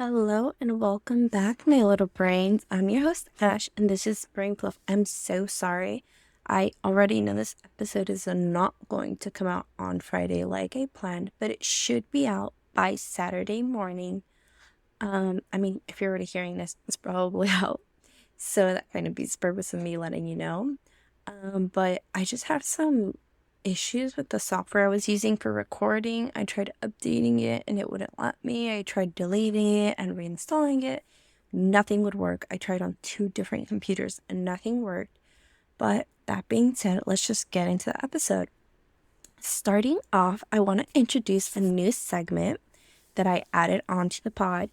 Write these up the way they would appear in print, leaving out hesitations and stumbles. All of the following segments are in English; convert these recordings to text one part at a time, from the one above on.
Hello and welcome back, my little brains. I'm your host, Ash, and this is Brain Fluff. I'm so sorry. I already know this episode is not going to come out on Friday like I planned, but it should be out by Saturday morning. If you're already hearing this, it's probably out. So that kind of beats the purpose of me letting you know. But I just have some issues with the software I was using for recording. I tried updating it and it wouldn't let me. I tried deleting it and reinstalling it. Nothing would work. I tried on 2 different computers and nothing worked. But that being said, let's just get into the episode. Starting off, I want to introduce a new segment that I added onto the pod.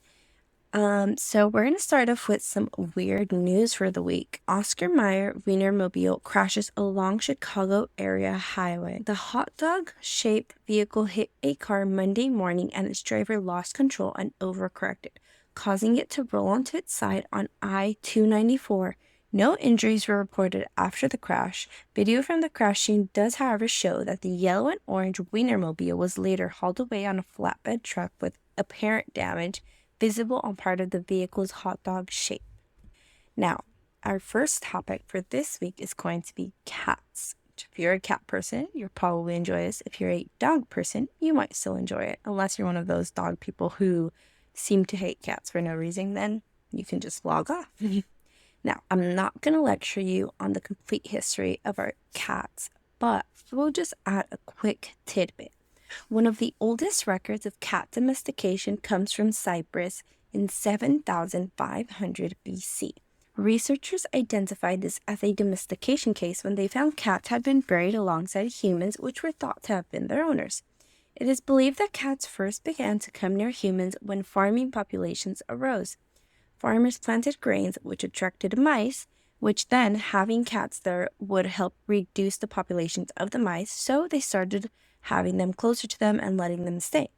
So we're going to start off with some weird news for the week. Oscar Mayer Wienermobile crashes along Chicago area highway. The hot dog-shaped vehicle hit a car Monday morning and its driver lost control and overcorrected, causing it to roll onto its side on I-294. No injuries were reported after the crash. Video from the crash scene does, however, show that the yellow and orange Wienermobile was later hauled away on a flatbed truck with apparent damage visible on part of the vehicle's hot dog shape. Now, our first topic for this week is going to be cats. If you're a cat person, you'll probably enjoy this. If you're a dog person, you might still enjoy it. Unless you're one of those dog people who seem to hate cats for no reason, then you can just log off. Now, I'm not going to lecture you on the complete history of our cats, but we'll just add a quick tidbit. One of the oldest records of cat domestication comes from Cyprus in 7,500 BC. Researchers identified this as a domestication case when they found cats had been buried alongside humans, which were thought to have been their owners. It is believed that cats first began to come near humans when farming populations arose. Farmers planted grains, which attracted mice, which then, having cats there, would help reduce the populations of the mice, so they started having them closer to them and letting them stay.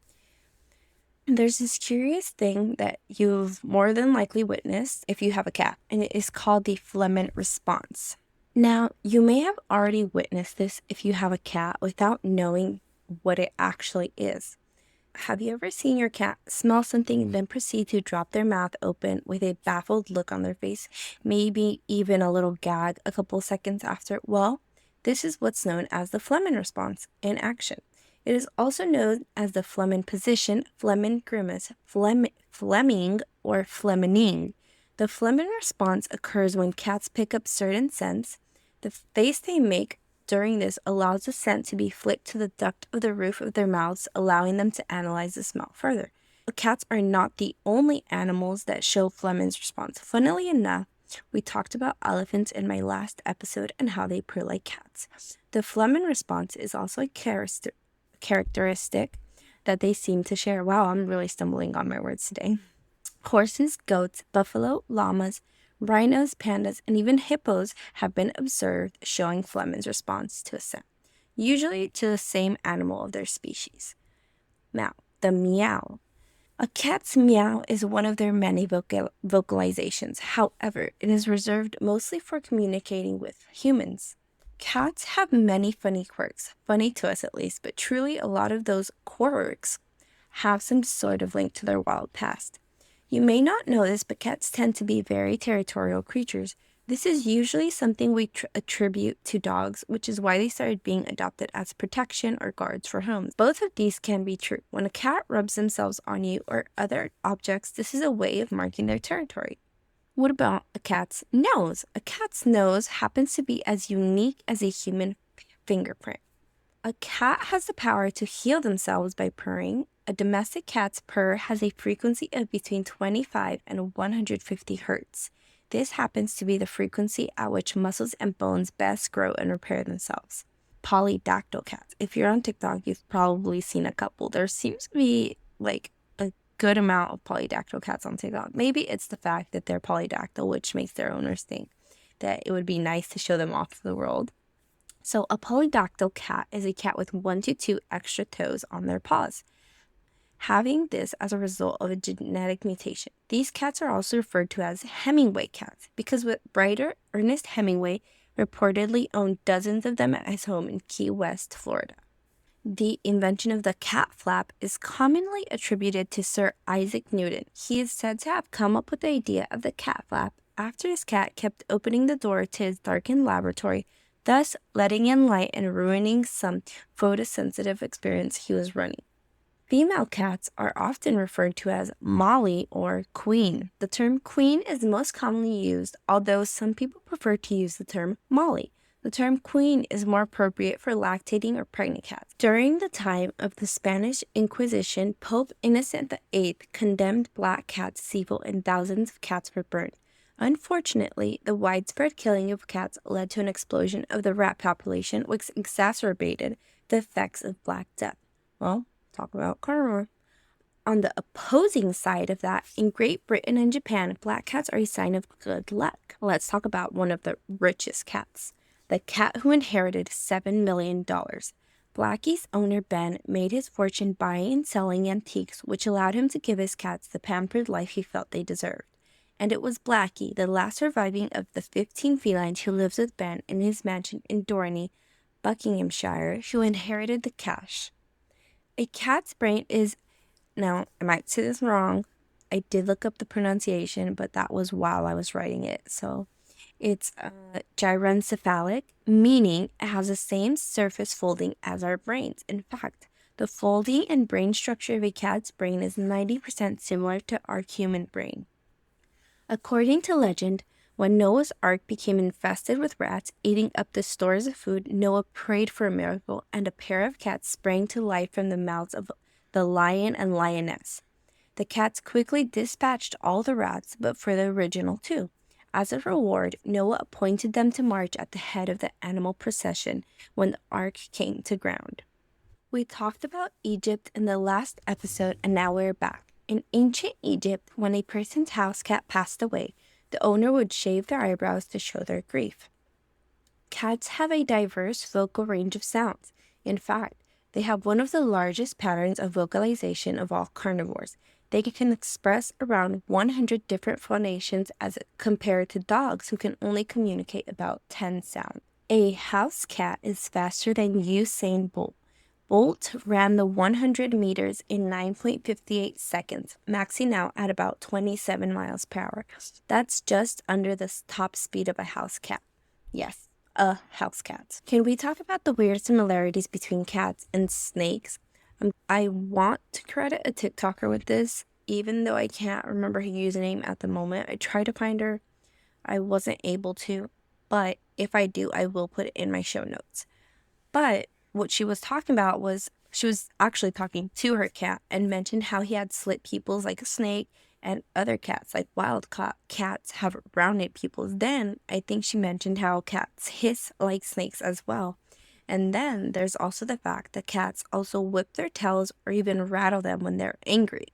There's this curious thing that you've more than likely witnessed if you have a cat, and it is called the Fleming response. Now, you may have already witnessed this if you have a cat without knowing what it actually is. Have you ever seen your cat smell something and then proceed to drop their mouth open with a baffled look on their face, maybe even a little gag a couple seconds after? Well, this is what's known as the Fleming response in action. It is also known as the Fleming position, Fleming grimace, Fleming, or Fleming. The Fleming response occurs when cats pick up certain scents. The face they make during this allows the scent to be flicked to the duct of the roof of their mouths, allowing them to analyze the smell further. Cats are not the only animals that show Fleming's response. Funnily enough, we talked about elephants in my last episode and how they purr like cats. The Fleming response is also a characteristic that they seem to share. Wow, I'm really stumbling on my words today. Horses, goats, buffalo, llamas, rhinos, pandas, and even hippos have been observed showing Fleming's response to a scent, usually to the same animal of their species. Now, the meow. A cat's meow is one of their many vocalizations. However, it is reserved mostly for communicating with humans. Cats have many funny quirks, funny to us at least, but truly a lot of those quirks have some sort of link to their wild past. You may not know this, but cats tend to be very territorial creatures. This is usually something we attribute to dogs, which is why they started being adopted as protection or guards for homes. Both of these can be true. When a cat rubs themselves on you or other objects, this is a way of marking their territory. What about a cat's nose? A cat's nose happens to be as unique as a human fingerprint. A cat has the power to heal themselves by purring. A domestic cat's purr has a frequency of between 25 and 150 hertz. This happens to be the frequency at which muscles and bones best grow and repair themselves. Polydactyl cats. If you're on TikTok, you've probably seen a couple. There seems to be like a good amount of polydactyl cats on TikTok. Maybe it's the fact that they're polydactyl, which makes their owners think that it would be nice to show them off to the world. So a polydactyl cat is a cat with 1 to 2 extra toes on their paws, having this as a result of a genetic mutation. These cats are also referred to as Hemingway cats because writer Ernest Hemingway reportedly owned dozens of them at his home in Key West, Florida. The invention of the cat flap is commonly attributed to Sir Isaac Newton. He is said to have come up with the idea of the cat flap after his cat kept opening the door to his darkened laboratory, thus letting in light and ruining some photosensitive experience he was running. Female cats are often referred to as Molly or Queen. The term Queen is most commonly used, although some people prefer to use the term Molly. The term Queen is more appropriate for lactating or pregnant cats. During the time of the Spanish Inquisition, Pope Innocent VIII condemned black cats to evil and thousands of cats were burned. Unfortunately, the widespread killing of cats led to an explosion of the rat population, which exacerbated the effects of Black Death. Well, talk about karma. On the opposing side of that, in Great Britain and Japan, black cats are a sign of good luck. Let's talk about one of the richest cats, the cat who inherited $7 million. Blackie's owner Ben made his fortune buying and selling antiques, which allowed him to give his cats the pampered life he felt they deserved. And it was Blackie, the last surviving of the 15 felines who lives with Ben in his mansion in Dorney, Buckinghamshire, who inherited the cash. A cat's brain is, now I might say this wrong, I did look up the pronunciation, but that was while I was writing it. So it's gyrencephalic, meaning it has the same surface folding as our brains. In fact, the folding and brain structure of a cat's brain is 90% similar to our human brain. According to legend, when Noah's Ark became infested with rats eating up the stores of food, Noah prayed for a miracle, and a pair of cats sprang to life from the mouths of the lion and lioness. The cats quickly dispatched all the rats, but for the original two. As a reward, Noah appointed them to march at the head of the animal procession when the ark came to ground. We talked about Egypt in the last episode, and now we're back. In ancient Egypt, when a person's house cat passed away, the owner would shave their eyebrows to show their grief. Cats have a diverse vocal range of sounds. In fact, they have one of the largest patterns of vocalization of all carnivores. They can express around 100 different phonations as compared to dogs who can only communicate about 10 sounds. A house cat is faster than Usain Bolt. Bolt ran the 100 meters in 9.58 seconds, maxing out at about 27 miles per hour. That's just under the top speed of a house cat. Yes, a house cat. Can we talk about the weird similarities between cats and snakes? I want to credit a TikToker with this, even though I can't remember her username at the moment. I tried to find her. I wasn't able to, but if I do, I will put it in my show notes. But what she was talking about was she was actually talking to her cat and mentioned how he had slit pupils like a snake, and other cats like wild cats have rounded pupils. Then I think she mentioned how cats hiss like snakes as well. And then there's also the fact that cats also whip their tails or even rattle them when they're angry.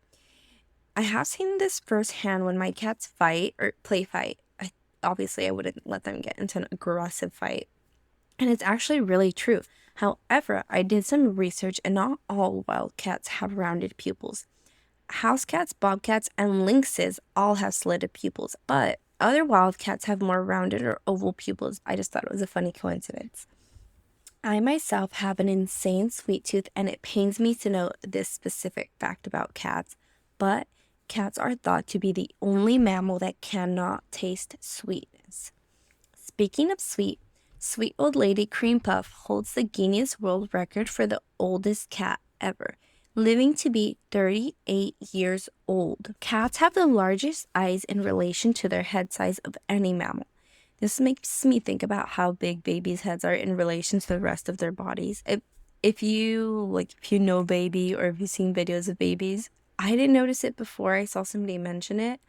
I have seen this firsthand when my cats fight or play fight. Obviously, I wouldn't let them get into an aggressive fight. And it's actually really true. However, I did some research and not all wild cats have rounded pupils. House cats, bobcats, and lynxes all have slitted pupils, but other wild cats have more rounded or oval pupils. I just thought it was a funny coincidence. I myself have an insane sweet tooth, and it pains me to know this specific fact about cats, but cats are thought to be the only mammal that cannot taste sweetness. Speaking of sweet old lady Cream Puff holds the Guinness World Record for the oldest cat ever, living to be 38 years old. Cats have the largest eyes in relation to their head size of any mammal. This makes me think about how big babies' heads are in relation to the rest of their bodies. If you know baby, or if you've seen videos of babies, I didn't notice it before I saw somebody mention it.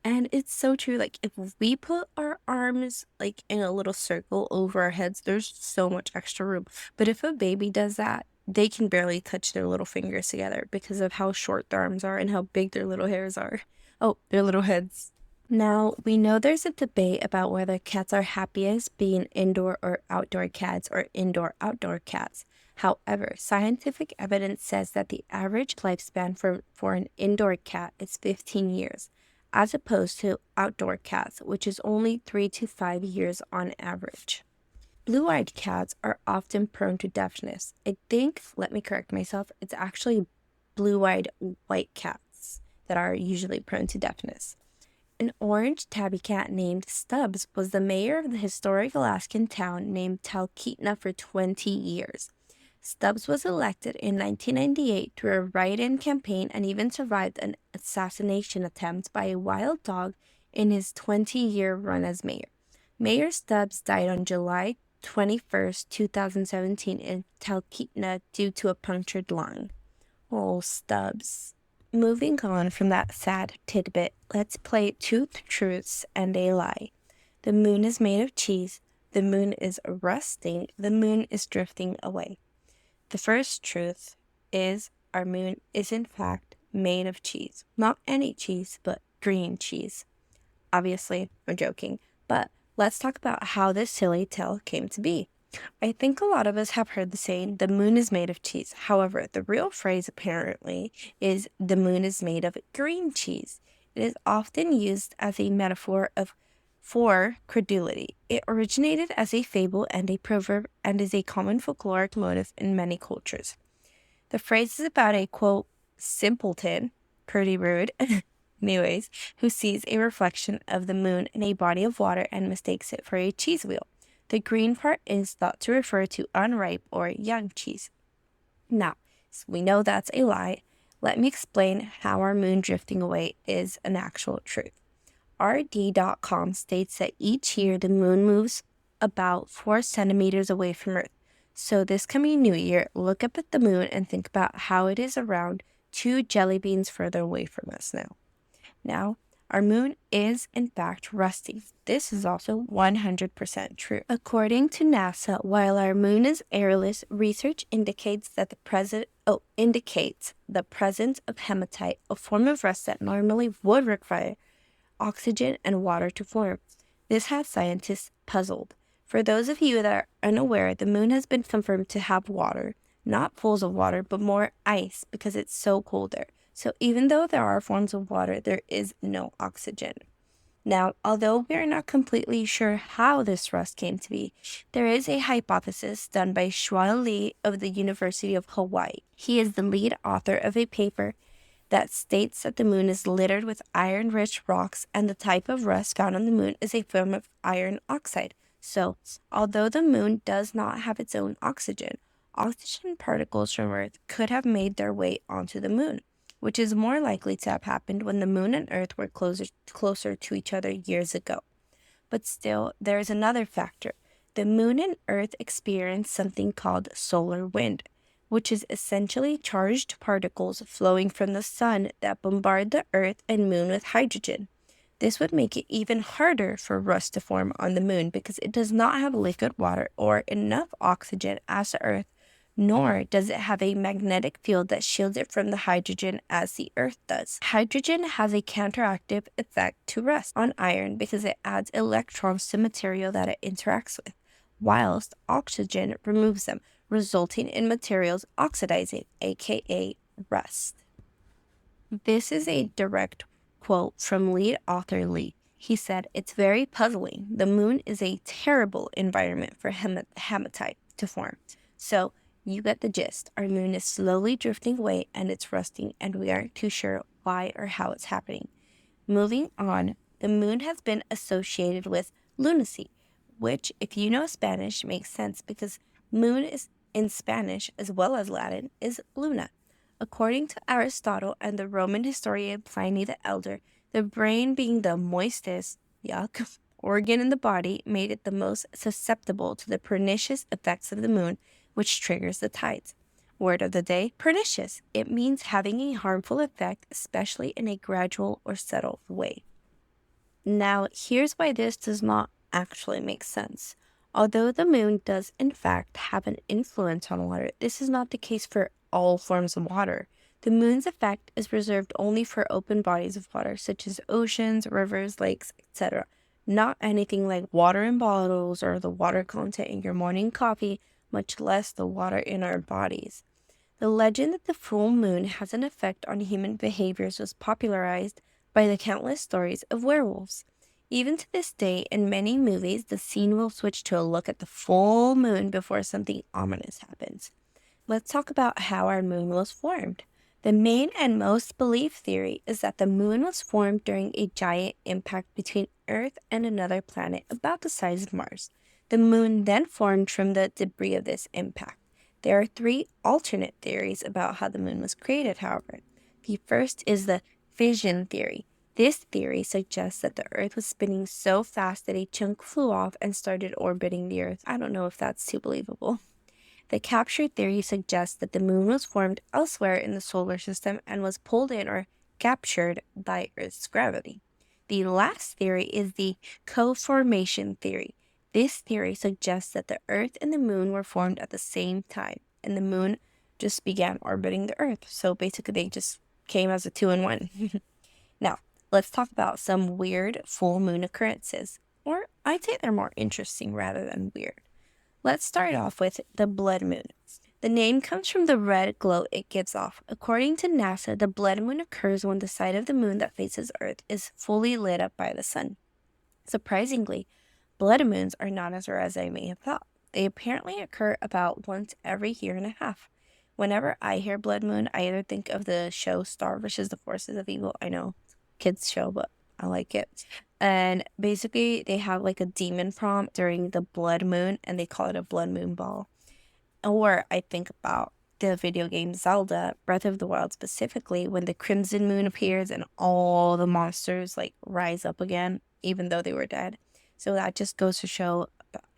And it's so true. Like, if we put our arms in a little circle over our heads, there's so much extra room. But if a baby does that, they can barely touch their little fingers together because of how short their arms are and how big their little hairs are. Oh, their little heads. Now, we know there's a debate about whether cats are happiest being indoor or outdoor cats or indoor-outdoor cats. However, scientific evidence says that the average lifespan for an indoor cat is 15 years. As opposed to outdoor cats, which is only 3 to 5 years on average. Blue-eyed cats are often prone to deafness. Let me correct myself, it's actually blue-eyed white cats that are usually prone to deafness. An orange tabby cat named Stubbs was the mayor of the historic Alaskan town named Talkeetna for 20 years. Stubbs was elected in 1998 through a write-in campaign and even survived an assassination attempt by a wild dog in his 20-year run as mayor. Mayor Stubbs died on July 21st, 2017 in Talkeetna due to a punctured lung. Oh, Stubbs. Moving on from that sad tidbit, let's play Truth, Truths, and a Lie. The moon is made of cheese. The moon is rusting. The moon is drifting away. The first truth is our moon is in fact made of cheese. Not any cheese, but green cheese. Obviously, I'm joking, but let's talk about how this silly tale came to be. I think a lot of us have heard the saying, the moon is made of cheese. However, the real phrase apparently is the moon is made of green cheese. It is often used as a metaphor for credulity. It originated as a fable and a proverb and is a common folkloric motif in many cultures. The phrase is about a, quote, simpleton, pretty rude, anyways, who sees a reflection of the moon in a body of water and mistakes it for a cheese wheel. The green part is thought to refer to unripe or young cheese. Now, so we know that's a lie. Let me explain how our moon drifting away is an actual truth. RD.com states that each year the moon moves about 4 centimeters away from Earth. So this coming new year, look up at the moon and think about how it is around 2 jelly beans further away from us now. Now, our moon is, in fact, rusting. This is also 100% true. According to NASA, while our moon is airless, research indicates that the presence of hematite, a form of rust that normally would require oxygen and water to form. This has scientists puzzled. For those of you that are unaware, the moon has been confirmed to have water, not pools of water, but more ice because it's so cold there. So even though there are forms of water, there is no oxygen. Now, although we are not completely sure how this rust came to be, there is a hypothesis done by Shuai Lee of the University of Hawaii. He is the lead author of a paper that states that the moon is littered with iron-rich rocks and the type of rust found on the moon is a form of iron oxide. So, although the moon does not have its own oxygen particles from Earth could have made their way onto the moon, which is more likely to have happened when the moon and Earth were closer to each other years ago. But still, there is another factor. The moon and Earth experience something called solar wind, which is essentially charged particles flowing from the sun that bombard the Earth and moon with hydrogen. This would make it even harder for rust to form on the moon because it does not have liquid water or enough oxygen as the Earth, nor does it have a magnetic field that shields it from the hydrogen as the Earth does. Hydrogen has a counteractive effect to rust on iron because it adds electrons to material that it interacts with, whilst oxygen removes them, resulting in materials oxidizing, aka rust. This is a direct quote from lead author Lee. He said, "It's very puzzling. The moon is a terrible environment for hematite to form. So, you get the gist. Our moon is slowly drifting away and it's rusting, and we aren't too sure why or how it's happening." Moving on, the moon has been associated with lunacy, which, if you know Spanish, makes sense because moon is in Spanish as well as Latin is luna. According to Aristotle and the Roman historian Pliny the Elder, the brain being the moistest, yuck, organ in the body made it the most susceptible to the pernicious effects of the moon, which triggers the tides. Word of the day, pernicious. It means having a harmful effect, especially in a gradual or subtle way. Now, here's why this does not actually make sense. Although the moon does in fact have an influence on water, this is not the case for all forms of water. The moon's effect is reserved only for open bodies of water, such as oceans, rivers, lakes, etc. Not anything like water in bottles or the water content in your morning coffee, much less the water in our bodies. The legend that the full moon has an effect on human behaviors was popularized by the countless stories of werewolves. Even to this day, in many movies, the scene will switch to a look at the full moon before something ominous happens. Let's talk about how our moon was formed. The main and most believed theory is that the moon was formed during a giant impact between Earth and another planet about the size of Mars. The moon then formed from the debris of this impact. There are three alternate theories about how the moon was created, however. The first is the fission theory. This theory suggests that the Earth was spinning so fast that a chunk flew off and started orbiting the Earth. I don't know if that's too believable. The capture theory suggests that the moon was formed elsewhere in the solar system and was pulled in or captured by Earth's gravity. The last theory is the co-formation theory. This theory suggests that the Earth and the moon were formed at the same time, and the moon just began orbiting the Earth. So basically, they just came as a 2-in-1. Now, let's talk about some weird full moon occurrences, or I'd say they're more interesting rather than weird. Let's start off with the blood moon. The name comes from the red glow it gives off. According to NASA, the blood moon occurs when the side of the moon that faces Earth is fully lit up by the sun. Surprisingly, blood moons are not as rare as I may have thought. They apparently occur about once every year and a half. Whenever I hear blood moon, I either think of the show Star vs. the Forces of Evil. I know, kids show, but I like it. And basically, they have like a demon prompt during the blood moon, and they call it a blood moon ball. Or I think about the video game Zelda, Breath of the Wild specifically, when the crimson moon appears and all the monsters like rise up again, even though they were dead. So that just goes to show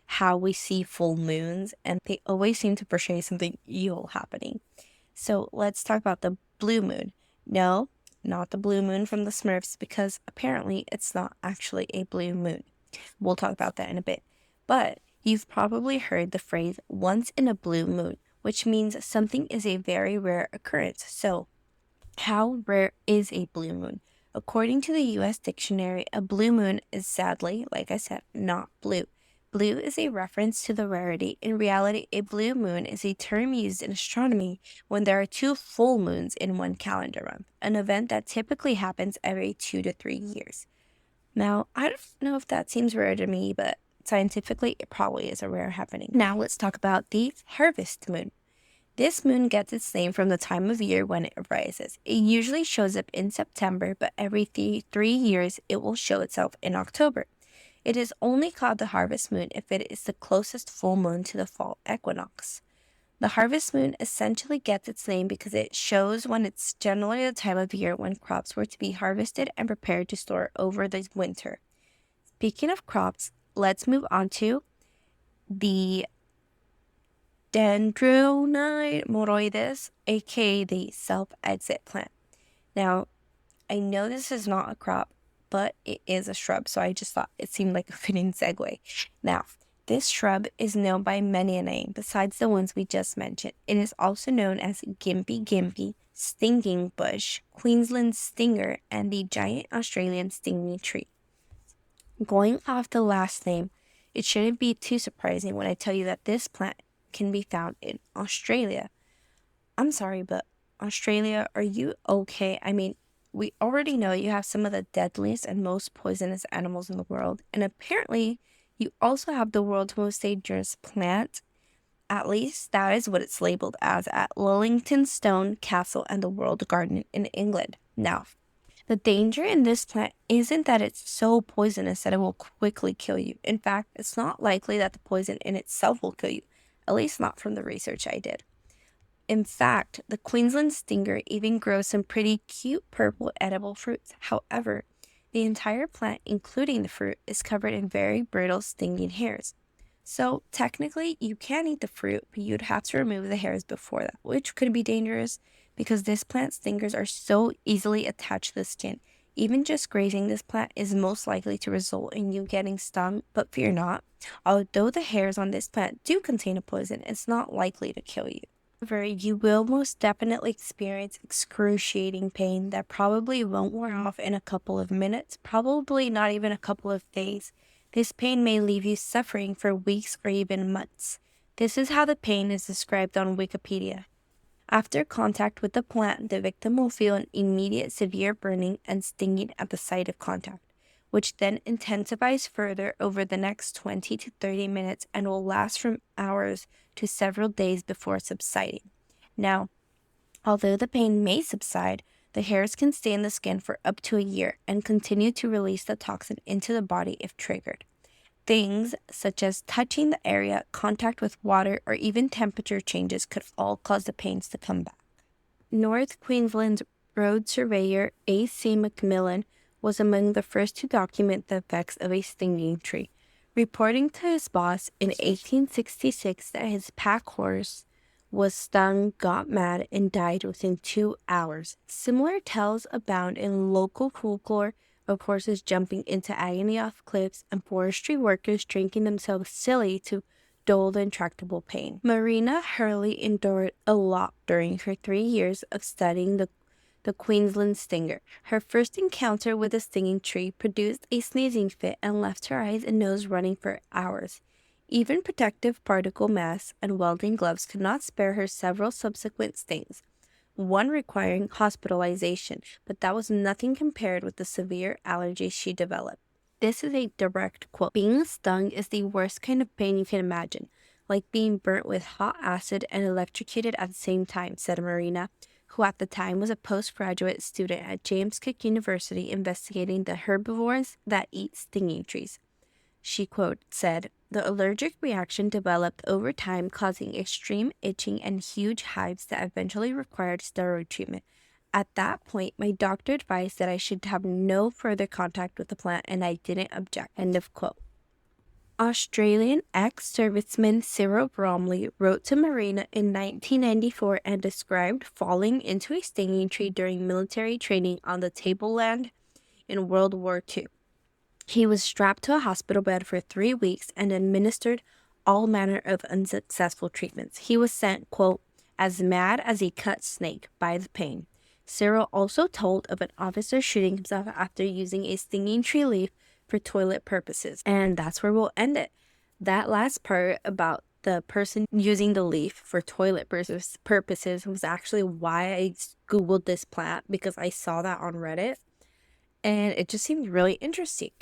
how we see full moons, and they always seem to portray something evil happening. So let's talk about the blue moon. No, not the blue moon from the Smurfs, because apparently it's not actually a blue moon. We'll talk about that in a bit. But you've probably heard the phrase once in a blue moon, which means something is a very rare occurrence. So, how rare is a blue moon? According to the US dictionary, a blue moon is sadly, like I said, not blue. Blue is a reference to the rarity. In reality, a blue moon is a term used in astronomy when there are 2 full moons in one calendar month, an event that typically happens every 2 to 3 years. Now, I don't know if that seems rare to me, but scientifically, it probably is a rare happening. Now, let's talk about the harvest moon. This moon gets its name from the time of year when it arises. It usually shows up in September, but every 3 years, it will show itself in October. It is only called the harvest moon if it is the closest full moon to the fall equinox. The harvest moon essentially gets its name because it shows when it's generally the time of year when crops were to be harvested and prepared to store over the winter. Speaking of crops, let's move on to the Dendronite aka the self-exit plant. Now, I know this is not a crop, but it is a shrub, so I just thought it seemed like a fitting segue. Now, this shrub is known by many a name besides the ones we just mentioned. It is also known as Gimpy Gimpy, Stinging Bush, Queensland Stinger, and the giant Australian stinging tree. Going off the last name, it shouldn't be too surprising when I tell you that this plant can be found in Australia. I'm sorry, but Australia, are you okay? I mean, we already know you have some of the deadliest and most poisonous animals in the world, and apparently you also have the world's most dangerous plant. At least that is what it's labeled as at Lullington Stone Castle and the World Garden in England. Now, the danger in this plant isn't that it's so poisonous that it will quickly kill you. In fact, it's not likely that the poison in itself will kill you, at least not from the research I did. In fact, the Queensland stinger even grows some pretty cute purple edible fruits. However, the entire plant, including the fruit, is covered in very brittle stinging hairs. So technically, you can eat the fruit, but you'd have to remove the hairs before that, which could be dangerous because this plant's stingers are so easily attached to the skin. Even just grazing this plant is most likely to result in you getting stung, but fear not. Although the hairs on this plant do contain a poison, it's not likely to kill you. However, you will most definitely experience excruciating pain that probably won't wear off in a couple of minutes, probably not even a couple of days. This pain may leave you suffering for weeks or even months. This is how the pain is described on Wikipedia. After contact with the plant, the victim will feel an immediate severe burning and stinging at the site of contact. which then intensifies further over the next 20 to 30 minutes and will last from hours to several days before subsiding. Now, although the pain may subside, the hairs can stay in the skin for up to a year and continue to release the toxin into the body if triggered. Things such as touching the area, contact with water, or even temperature changes could all cause the pains to come back. North Queensland's road surveyor A.C. McMillan was among the first to document the effects of a stinging tree, reporting to his boss in 1866 that his pack horse was stung, got mad, and died within 2 hours. Similar tales abound in local folklore of horses jumping into agony off cliffs and forestry workers drinking themselves silly to dull the intractable pain. Marina Hurley endured a lot during her 3 years of studying the Queensland stinger. Her first encounter with the stinging tree produced a sneezing fit and left her eyes and nose running for hours. Even protective particle masks and welding gloves could not spare her several subsequent stings, one requiring hospitalization, but that was nothing compared with the severe allergies she developed. This is a direct quote. "Being stung is the worst kind of pain you can imagine, like being burnt with hot acid and electrocuted at the same time," said Marina, who at the time was a postgraduate student at James Cook University investigating the herbivores that eat stinging trees. She said, "The allergic reaction developed over time, causing extreme itching and huge hives that eventually required steroid treatment. At that point, my doctor advised that I should have no further contact with the plant, and I didn't object." End of quote. Australian ex-serviceman Cyril Bromley wrote to Marina in 1994 and described falling into a stinging tree during military training on the tableland in World War II. He was strapped to a hospital bed for 3 weeks and administered all manner of unsuccessful treatments. He was sent, quote, "as mad as a cut snake by the pain." Cyril also told of an officer shooting himself after using a stinging tree leaf for toilet purposes. And that's where we'll end it. That last part about the person using the leaf for toilet purposes was actually why I Googled this plant, because I saw that on Reddit. And it just seemed really interesting.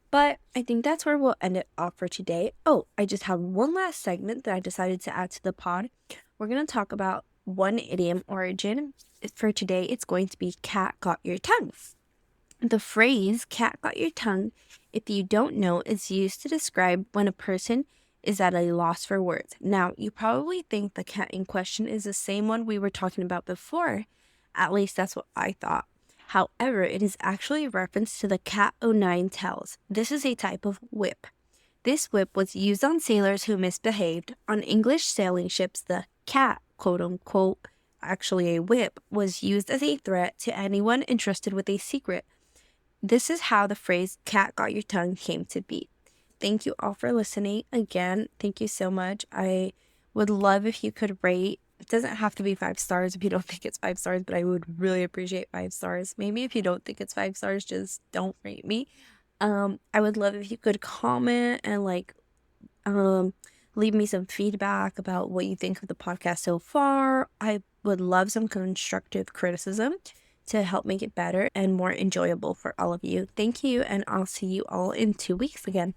But I think that's where we'll end it off for today. Oh, I just have one last segment that I decided to add to the pod. We're going to talk about one idiom origin. For today, it's going to be "cat got your tongue." The phrase "cat got your tongue," if you don't know, is used to describe when a person is at a loss for words. Now, you probably think the cat in question is the same one we were talking about before. At least that's what I thought. However, it is actually a reference to the cat o' nine tails. This is a type of whip. This whip was used on sailors who misbehaved. On English sailing ships, the cat, quote unquote, actually a whip, was used as a threat to anyone entrusted with a secret. This is how the phrase "cat got your tongue" came to be. Thank you all for listening. Again, thank you so much. I would love if you could rate. It doesn't have to be 5 stars if you don't think it's 5 stars, but I would really appreciate 5 stars. Maybe if you don't think it's 5 stars, just don't rate me. I would love if you could comment and leave me some feedback about what you think of the podcast so far. I would love some constructive criticism to help make it better and more enjoyable for all of you. Thank you, and I'll see you all in 2 weeks again.